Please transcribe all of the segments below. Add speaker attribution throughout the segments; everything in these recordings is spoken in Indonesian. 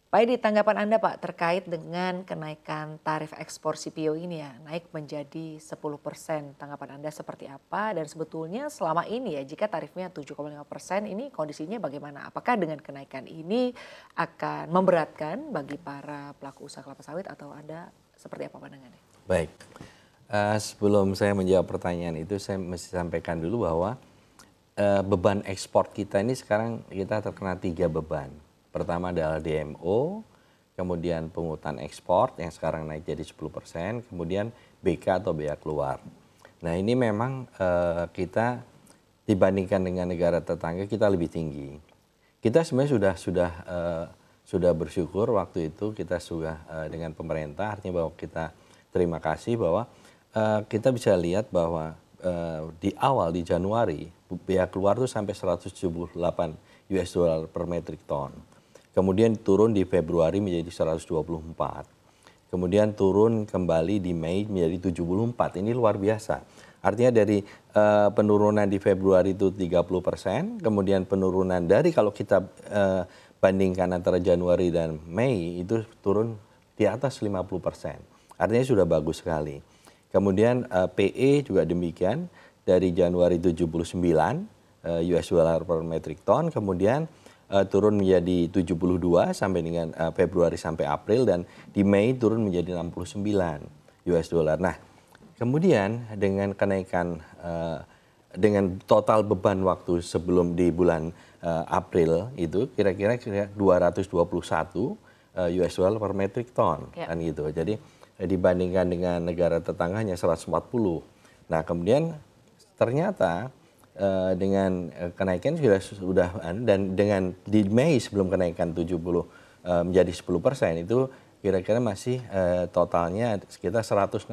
Speaker 1: Pak Edi, tanggapan Anda Pak terkait dengan kenaikan tarif ekspor CPO ini ya, naik menjadi 10%. Tanggapan Anda seperti apa? Dan sebetulnya selama ini ya, jika tarifnya 7,5% ini kondisinya bagaimana? Apakah dengan kenaikan ini akan memberatkan bagi para pelaku usaha kelapa sawit atau Anda seperti apa pandangannya?
Speaker 2: Baik, sebelum saya menjawab pertanyaan itu saya mesti sampaikan dulu bahwa beban ekspor kita ini sekarang kita terkena 3 beban. Pertama adalah DMO, kemudian pungutan ekspor yang sekarang naik jadi 10%, kemudian BK atau bea keluar. Nah ini memang kita dibandingkan dengan negara tetangga kita lebih tinggi. Kita sebenarnya sudah bersyukur waktu itu kita sudah dengan pemerintah, artinya bahwa kita terima kasih bahwa kita bisa lihat bahwa di awal di Januari bea keluar itu sampai 178 US dollar per metric ton. Kemudian turun di Februari menjadi 124. Kemudian turun kembali di Mei menjadi 74. Ini luar biasa. Artinya dari penurunan di Februari itu 30%, kemudian penurunan dari kalau kita bandingkan antara Januari dan Mei itu turun di atas 50%. Artinya sudah bagus sekali. Kemudian PE juga demikian, dari Januari 79 US dollar per metric ton, kemudian turun menjadi 72 sampai dengan Februari sampai April, dan di Mei turun menjadi 69 US dollar. Nah, kemudian dengan kenaikan dengan total beban waktu sebelum di bulan April itu kira-kira 221 US dollar per metric ton kan gitu. Jadi dibandingkan dengan negara tetangga hanya 140. Nah, kemudian ternyata dengan kenaikan sudah dan dengan di Mei sebelum kenaikan 70 menjadi 10% itu kira-kira masih totalnya sekitar 168.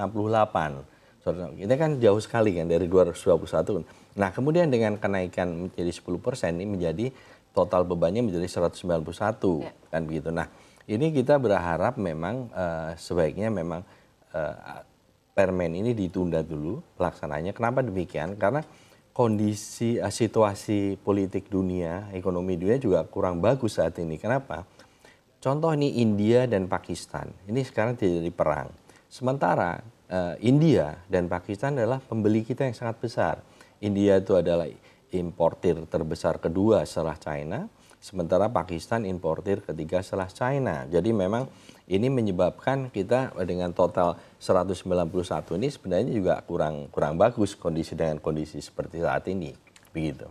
Speaker 2: Kita kan jauh sekali kan dari 221. Nah, kemudian dengan kenaikan menjadi 10% ini menjadi total bebannya menjadi 191 kan begitu. Nah, ini kita berharap memang sebaiknya memang permen ini ditunda dulu pelaksananya. Kenapa demikian? Karena kondisi situasi politik dunia, ekonomi dunia juga kurang bagus saat ini. Kenapa? Contoh ini India dan Pakistan. Ini sekarang terjadi perang. Sementara India dan Pakistan adalah pembeli kita yang sangat besar. India itu adalah importir terbesar kedua setelah China. Sementara Pakistan importir ketiga setelah China. Jadi memang ini menyebabkan kita dengan total 191 ini sebenarnya juga kurang bagus kondisi dengan kondisi seperti saat ini. Begitu.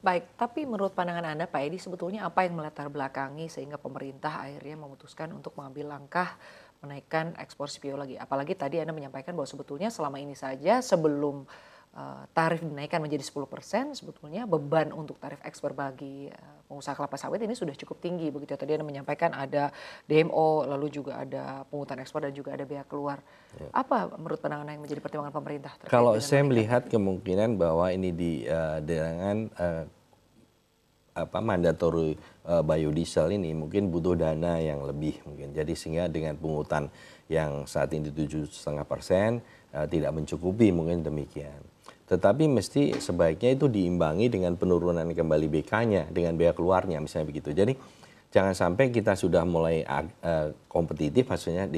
Speaker 1: Baik, tapi menurut pandangan Anda Pak Edi, sebetulnya apa yang melatar belakangi sehingga pemerintah akhirnya memutuskan untuk mengambil langkah menaikkan ekspor CPO lagi? Apalagi tadi Anda menyampaikan bahwa sebetulnya selama ini saja sebelum tarif dinaikkan menjadi 10%, sebetulnya beban untuk tarif ekspor bagi pengusaha kelapa sawit ini sudah cukup tinggi. Begitu tadi Anda menyampaikan ada DMO, lalu juga ada pungutan ekspor dan juga ada bea keluar. Apa menurut pandangan yang menjadi pertimbangan pemerintah terkait
Speaker 2: Kalau
Speaker 1: dengan
Speaker 2: saya
Speaker 1: menaikkan
Speaker 2: melihat
Speaker 1: ini?
Speaker 2: kemungkinan bahwa ini dengan mandatory biodiesel ini mungkin butuh dana yang lebih mungkin. Jadi sehingga dengan pungutan yang saat ini 7,5% tidak mencukupi, mungkin demikian. Tetapi mesti sebaiknya itu diimbangi dengan penurunan kembali BK-nya dengan bea keluarnya misalnya begitu. Jadi jangan sampai kita sudah mulai kompetitif, maksudnya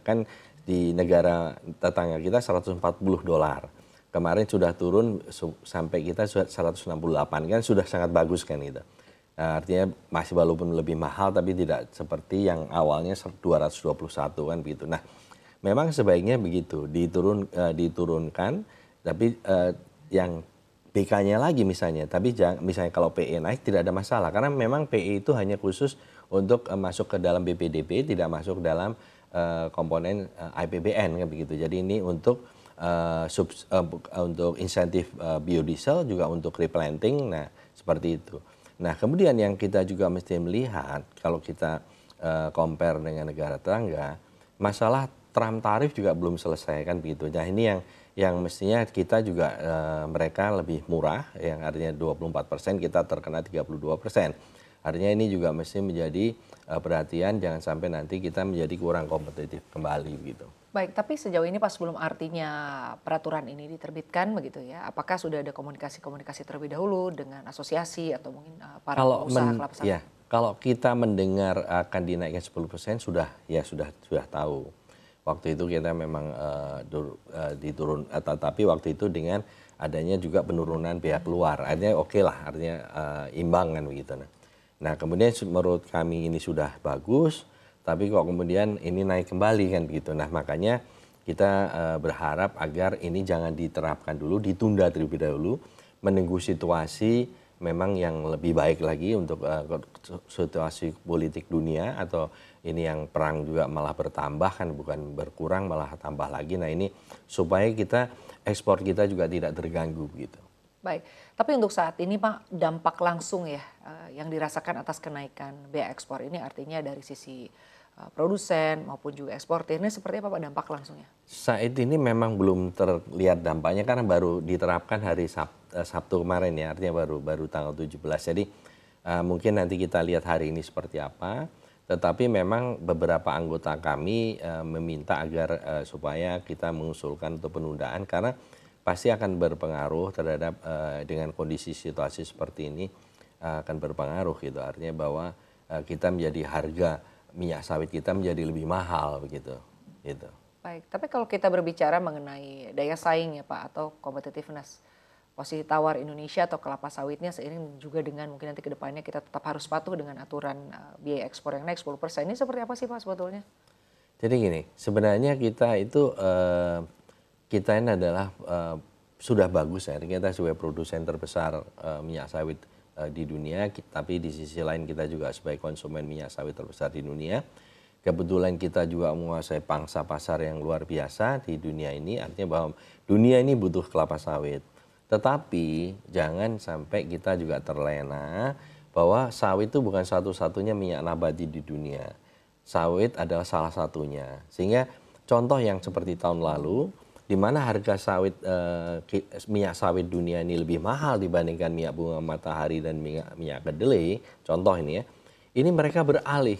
Speaker 2: kan di negara tetangga kita 140 dolar. Kemarin sudah turun sampai kita 168, kan sudah sangat bagus kan itu. Artinya masih walaupun lebih mahal tapi tidak seperti yang awalnya 221 kan begitu. Nah, memang sebaiknya begitu diturunkan, tapi yang BK-nya lagi misalnya. Tapi misalnya kalau PE naik tidak ada masalah karena memang PE itu hanya khusus untuk masuk ke dalam BPDB, tidak masuk dalam komponen IPBN kan begitu. Jadi ini untuk untuk insentif biodiesel juga untuk replanting, nah seperti itu. Nah kemudian yang kita juga mesti melihat kalau kita compare dengan negara tetangga, masalah Trump tarif juga belum selesai kan begitu. Nah ini yang mestinya kita juga mereka lebih murah, yang artinya 24%, kita terkena 32%. Artinya ini juga mesti menjadi perhatian, jangan sampai nanti kita menjadi kurang kompetitif kembali begitu.
Speaker 1: Baik, tapi sejauh ini Pak sebelum artinya peraturan ini diterbitkan begitu ya, apakah sudah ada komunikasi-komunikasi terlebih dahulu dengan asosiasi atau mungkin para
Speaker 2: Kalau
Speaker 1: pengusaha kelapa
Speaker 2: ya,
Speaker 1: sawit?
Speaker 2: Kalau kita mendengar akan dinaikkan 10% sudah tahu. Waktu itu kita memang tapi waktu itu dengan adanya juga penurunan biaya keluar. Artinya oke lah, artinya imbang kan begitu. Nah, kemudian menurut kami ini sudah bagus, tapi kok kemudian ini naik kembali kan begitu. Nah, makanya kita berharap agar ini jangan diterapkan dulu, ditunda terlebih dahulu, menunggu situasi memang yang lebih baik lagi untuk situasi politik dunia, atau ini yang perang juga malah bertambah kan, bukan berkurang malah tambah lagi. Nah, ini supaya kita ekspor kita juga tidak terganggu gitu.
Speaker 1: Baik, tapi untuk saat ini Pak, dampak langsung ya yang dirasakan atas kenaikan biaya ekspor ini artinya dari sisi produsen maupun juga eksportir ini seperti apa Pak dampak langsungnya?
Speaker 2: Saat ini memang belum terlihat dampaknya karena baru diterapkan hari Sabtu kemarin ya, artinya baru tanggal 17. Jadi mungkin nanti kita lihat hari ini seperti apa. Tetapi memang beberapa anggota kami meminta agar supaya kita mengusulkan untuk penundaan, karena pasti akan berpengaruh terhadap dengan kondisi situasi seperti ini, akan berpengaruh gitu. Artinya bahwa kita menjadi harga minyak sawit kita menjadi lebih mahal begitu. Gitu.
Speaker 1: Baik, tapi kalau kita berbicara mengenai daya saing ya Pak atau competitiveness, posisi tawar Indonesia atau kelapa sawitnya seiring juga dengan mungkin nanti ke depannya kita tetap harus patuh dengan aturan biaya ekspor yang naik 10%. Ini seperti apa sih Pak sebetulnya?
Speaker 2: Jadi gini, sebenarnya kita itu kita ini adalah sudah bagus ya, kita sebagai produsen terbesar minyak sawit di dunia, tapi di sisi lain kita juga sebagai konsumen minyak sawit terbesar di dunia. Kebetulan kita juga menguasai pangsa pasar yang luar biasa di dunia ini, artinya bahwa dunia ini butuh kelapa sawit. Tetapi jangan sampai kita juga terlena bahwa sawit itu bukan satu-satunya minyak nabati di dunia. Sawit adalah salah satunya. Sehingga contoh yang seperti tahun lalu, di mana harga sawit minyak sawit dunia ini lebih mahal dibandingkan minyak bunga matahari dan minyak kedelai, contoh ini ya, ini mereka beralih,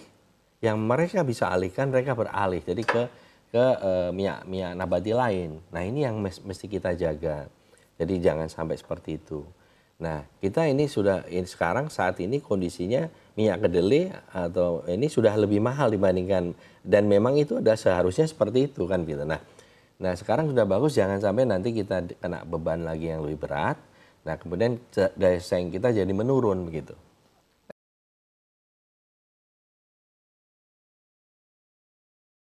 Speaker 2: yang mereka bisa alihkan mereka beralih jadi ke minyak nabati lain. Nah, ini yang mesti kita jaga, jadi jangan sampai seperti itu. Nah, kita ini sekarang saat ini kondisinya minyak kedelai atau ini sudah lebih mahal dibandingkan, dan memang itu ada seharusnya seperti itu kan gitu. Nah, sekarang sudah bagus, jangan sampai nanti kita kena beban lagi yang lebih berat. Nah, kemudian daya saing kita jadi menurun begitu.